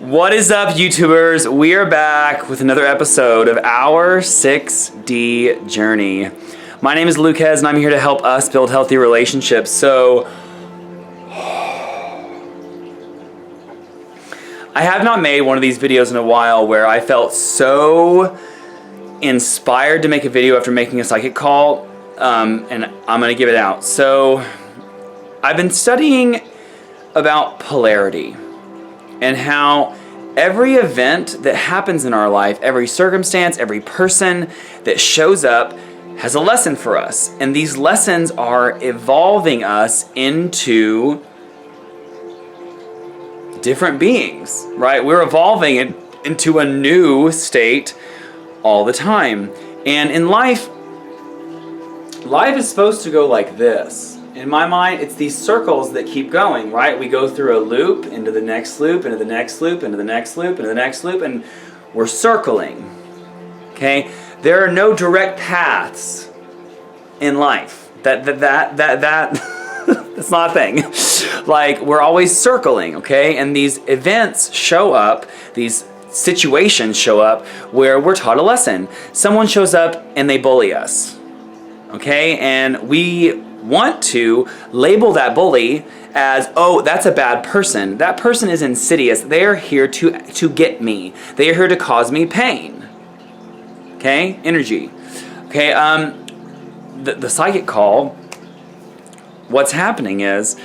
What is up, YouTubers? We are back with another episode of our 6D journey. My name is Lucas, and I'm here to help us build healthy relationships. So, I have not made one of these videos in a while where I felt so inspired to make a video after making a psychic call, and I'm going to give it out. So, I've been studying about polarity and how every event that happens in our life, every circumstance, every person that shows up has a lesson for us. And these lessons are evolving us into different beings, right? We're evolving into a new state all the time. And in life is supposed to go like this. In my mind, it's these circles that keep going, right? We go through a loop, into the next loop, into the next loop, into the next loop, into the next loop, and we're circling, okay? There are no direct paths in life. That's not a thing. Like, we're always circling, okay? And these events show up, these situations show up where we're taught a lesson. Someone shows up and they bully us, okay? And we want to label that bully as, oh, that's a bad person. That person is insidious. They are here to get me. They are here to cause me pain. Okay? Energy. Okay, the psychic call, what's happening is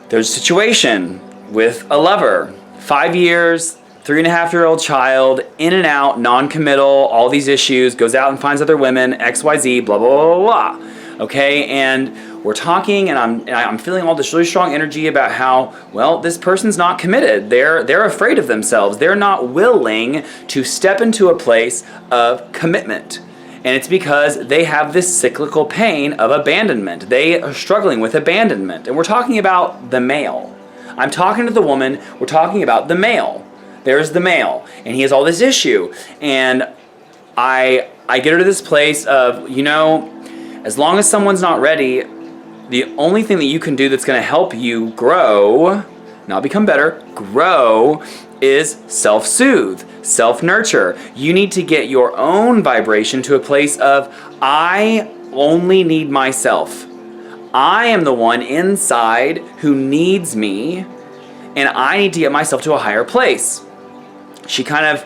there's a situation with a lover, 5 years, 3.5-year-old child, in and out, non-committal, all these issues, goes out and finds other women, XYZ, blah, blah, blah, blah, blah. Okay, and we're talking, and I'm feeling all this really strong energy about how, well, this person's not committed. They're afraid of themselves. They're not willing to step into a place of commitment. And it's because they have this cyclical pain of abandonment. They are struggling with abandonment. And we're talking about the male. I'm talking to the woman. We're talking about the male. There's the male, and he has all this issue. And I get her to this place of, you know, as long as someone's not ready, the only thing that you can do that's going to help you grow, not become better, grow, is self-soothe, self-nurture. You need to get your own vibration to a place of, I only need myself. I am the one inside who needs me, and I need to get myself to a higher place. She kind of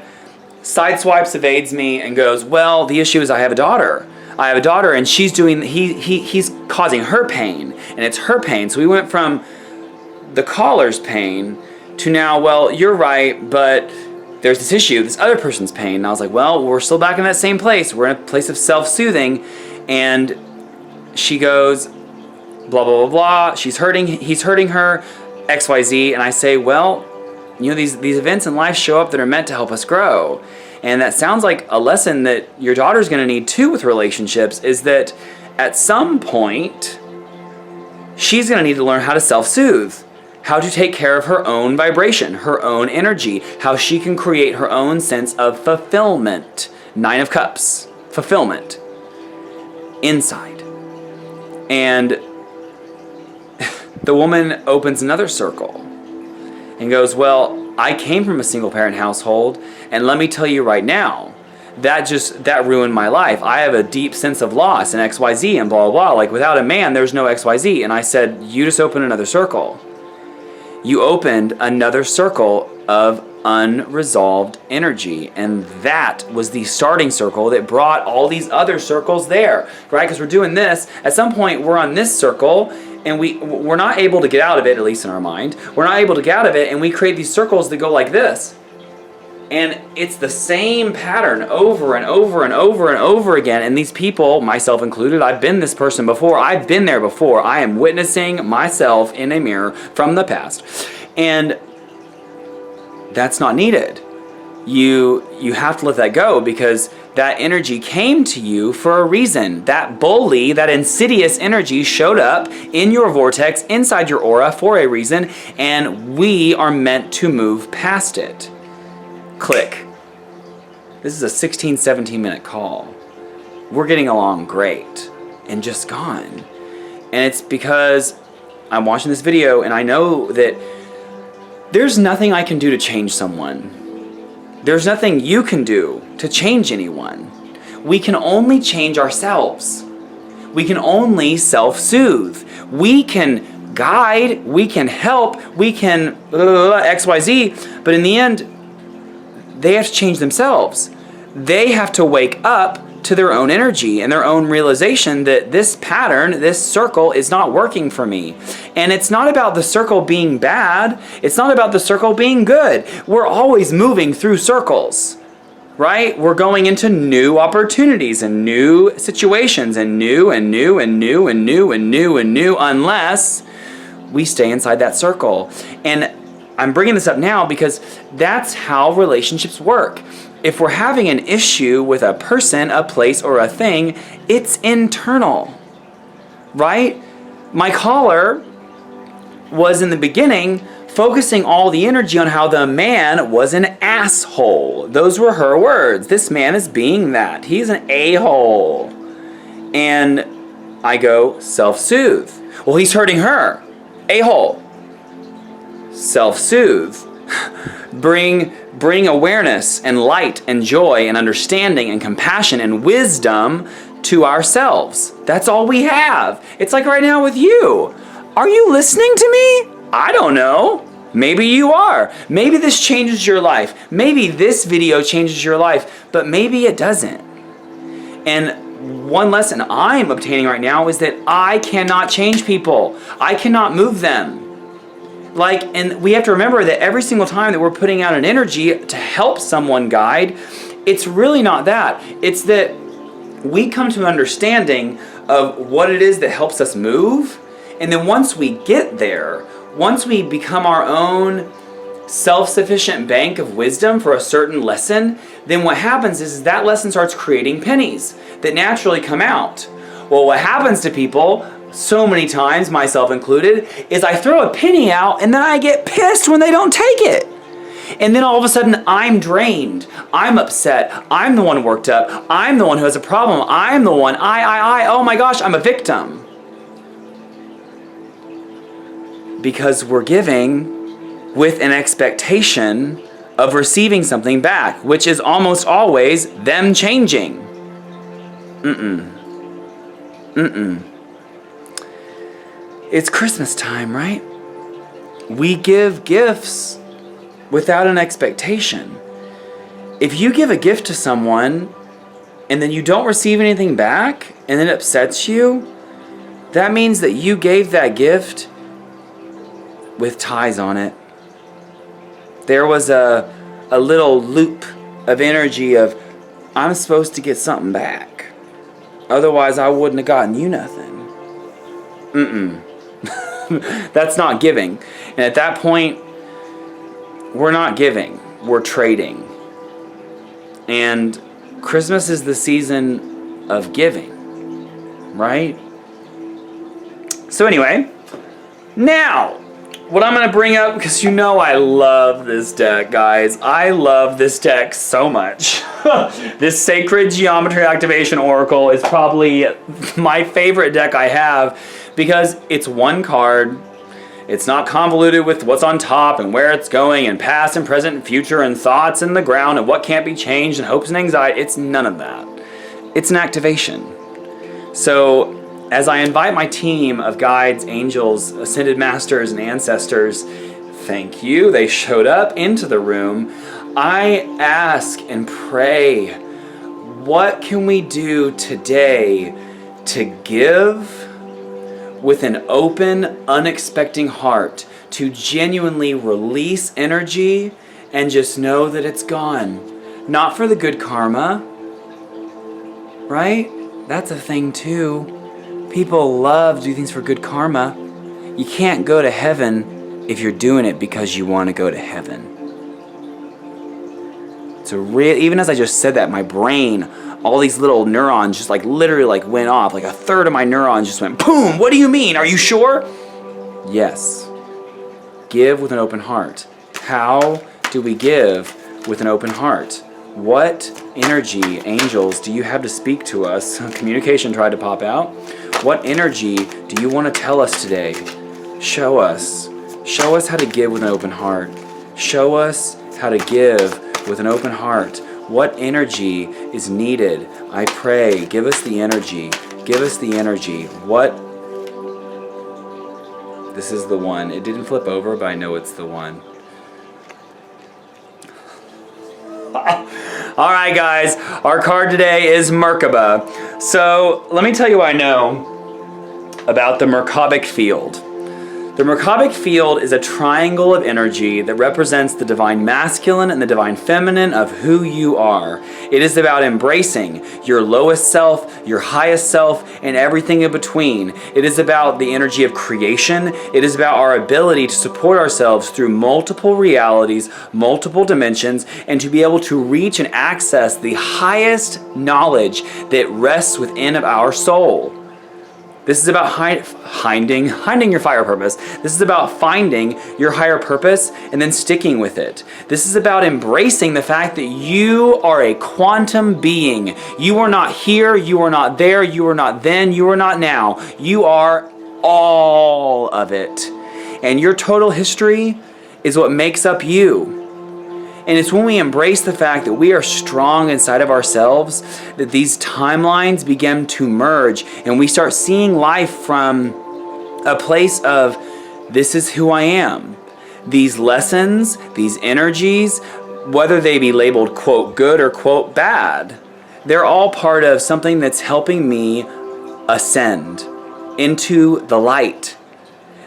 sideswipes, evades me, and goes, well, the issue is I have a daughter. And she's doing, he's causing her pain, and it's her pain. So we went from the caller's pain to now, well, you're right, but there's this issue, this other person's pain. And I was like, well, we're still back in that same place. We're in a place of self-soothing. And she goes, blah, blah, blah, blah. He's hurting her, XYZ. And I say, well, you know, these events in life show up that are meant to help us grow. And that sounds like a lesson that your daughter's going to need too with relationships, is that at some point, she's going to need to learn how to self-soothe, how to take care of her own vibration, her own energy, how she can create her own sense of fulfillment. 9 of Cups, fulfillment, inside. And the woman opens another circle and goes, well, I came from a single parent household, and let me tell you right now, that ruined my life. I have a deep sense of loss and XYZ and blah, blah, blah. Like, without a man, there's no XYZ. And I said, you just opened another circle. You opened another circle of unresolved energy. And that was the starting circle that brought all these other circles there, right? Because we're doing this. At some point, we're on this circle, and we're not able to get out of it, at least in our mind. We're not able to get out of it, and we create these circles that go like this. And it's the same pattern over and over and over and over again. And these people, myself included, I've been this person before. I've been there before. I am witnessing myself in a mirror from the past. And that's not needed. You have to let that go, because that energy came to you for a reason. That bully, that insidious energy showed up in your vortex, inside your aura for a reason, and we are meant to move past it. Click. This is a 16, 17-minute call. We're getting along great, and just gone. And it's because I'm watching this video, and I know that There's nothing I can do to change someone. There's nothing you can do to change anyone. We can only change ourselves. We can only self-soothe. We can guide, we can help, we can XYZ, but in the end, they have to change themselves. They have to wake up to their own energy and their own realization that this pattern, this circle is not working for me. And it's not about the circle being bad. It's not about the circle being good. We're always moving through circles, right? We're going into new opportunities and new situations and new, unless we stay inside that circle. And I'm bringing this up now because that's how relationships work. If we're having an issue with a person, a place, or a thing, it's internal, right? My caller was in the beginning focusing all the energy on how the man was an asshole. Those were her words. This man is being that. He's an a-hole. And I go, self-soothe. Well, he's hurting her. A-hole. Self-soothe. Bring awareness and light and joy and understanding and compassion and wisdom to ourselves. That's all we have. It's like right now with you. Are you listening to me? I don't know. Maybe you are. Maybe this changes your life. Maybe this video changes your life, but maybe it doesn't. And one lesson I'm obtaining right now is that I cannot change people. I cannot move them. And we have to remember that every single time that we're putting out an energy to help someone guide, it's really not that. It's that we come to an understanding of what it is that helps us move. And then once we get there, once we become our own self-sufficient bank of wisdom for a certain lesson, then what happens is that lesson starts creating pennies that naturally come out. Well, what happens to people so many times, myself included, is I throw a penny out and then I get pissed when they don't take it. And then all of a sudden I'm drained. I'm upset. I'm the one worked up. I'm the one who has a problem. I'm the one, oh my gosh, I'm a victim. Because we're giving with an expectation of receiving something back, which is almost always them changing. It's Christmas time, right? We give gifts without an expectation. If you give a gift to someone and then you don't receive anything back and it upsets you, that means that you gave that gift with ties on it. There was a little loop of energy of, I'm supposed to get something back. Otherwise, I wouldn't have gotten you nothing. That's not giving. And at that point, we're not giving, we're trading. And Christmas is the season of giving, right? So anyway, now, what I'm going to bring up, because you know I love this deck, guys. I love this deck so much. This Sacred Geometry Activation Oracle is probably my favorite deck I have because it's one card. It's not convoluted with what's on top and where it's going and past and present and future and thoughts in the ground and what can't be changed and hopes and anxiety. It's none of that. It's an activation. So as I invite my team of guides, angels, ascended masters, and ancestors, thank you, they showed up into the room, I ask and pray, what can we do today to give with an open, unexpecting heart, to genuinely release energy and just know that it's gone? Not for the good karma, right? That's a thing too. People love to do things for good karma. You can't go to heaven if you're doing it because you want to go to heaven. Even as I just said that, my brain, all these little neurons just literally went off. A third of my neurons just went boom. What do you mean? Are you sure? Yes. Give with an open heart. How do we give with an open heart? What energy, angels, do you have to speak to us? Communication tried to pop out. What energy do you want to tell us today? Show us. Show us how to give with an open heart. Show us how to give with an open heart. What energy is needed? I pray, give us the energy. Give us the energy. This is the one. It didn't flip over, but I know it's the one. All right, guys. Our card today is Merkaba. So let me tell you what I know about the Merkabic field. The Merkabic field is a triangle of energy that represents the divine masculine and the divine feminine of who you are. It is about embracing your lowest self, your highest self, and everything in between. It is about the energy of creation. It is about our ability to support ourselves through multiple realities, multiple dimensions, and to be able to reach and access the highest knowledge that rests within of our soul. This is about finding your fire purpose. This is about finding your higher purpose and then sticking with it. This is about embracing the fact that you are a quantum being. You are not here, you are not there, you are not then, you are not now. You are all of it. And your total history is what makes up you. And it's when we embrace the fact that we are strong inside of ourselves that these timelines begin to merge and we start seeing life from a place of, this is who I am. These lessons, these energies, whether they be labeled quote good or quote bad, they're all part of something that's helping me ascend into the light.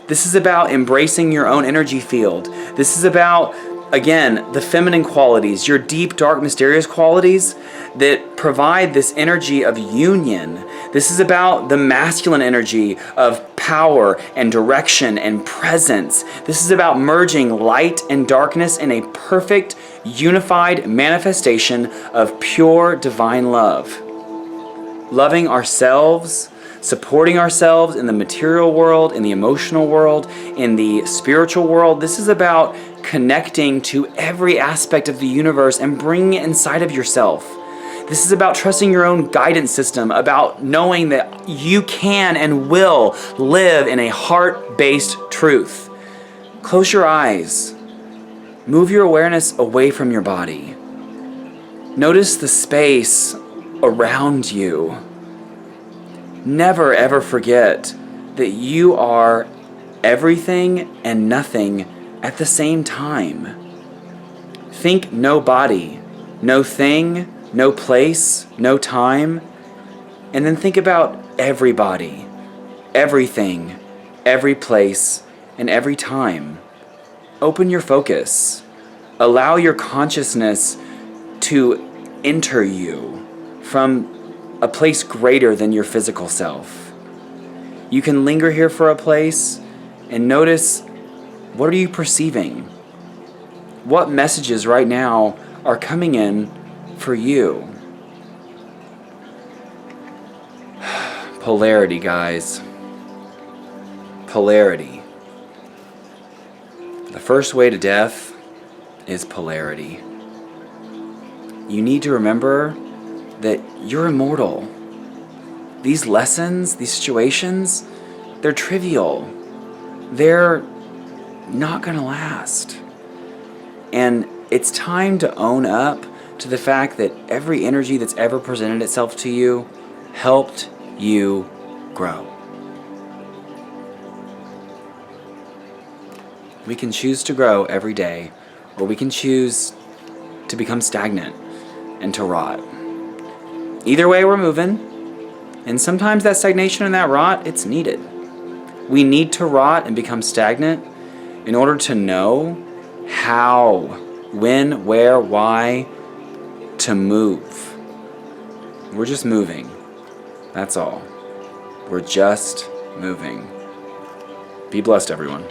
This is about embracing your own energy field. This is about, again, the feminine qualities, your deep, dark, mysterious qualities that provide this energy of union. This is about the masculine energy of power and direction and presence. This is about merging light and darkness in a perfect, unified manifestation of pure divine love. Loving ourselves, supporting ourselves in the material world, in the emotional world, in the spiritual world. This is about connecting to every aspect of the universe and bringing it inside of yourself. This is about trusting your own guidance system, about knowing that you can and will live in a heart-based truth. Close your eyes. Move your awareness away from your body. Notice the space around you. Never ever forget that you are everything and nothing at the same time. Think no body, no thing, no place, no time, and then think about everybody, everything, every place, and every time. Open your focus. Allow your consciousness to enter you from a place greater than your physical self. You can linger here for a place and notice, what are you perceiving? What messages right now are coming in for you? Polarity, guys. Polarity. The first way to death is polarity. You need to remember that you're immortal. These lessons, these situations, they're trivial. They're not gonna last. And it's time to own up to the fact that every energy that's ever presented itself to you helped you grow. We can choose to grow every day, or we can choose to become stagnant and to rot. Either way, we're moving, and sometimes that stagnation and that rot, it's needed. We need to rot and become stagnant in order to know how, when, where, why to move. We're just moving. That's all. We're just moving. Be blessed, everyone.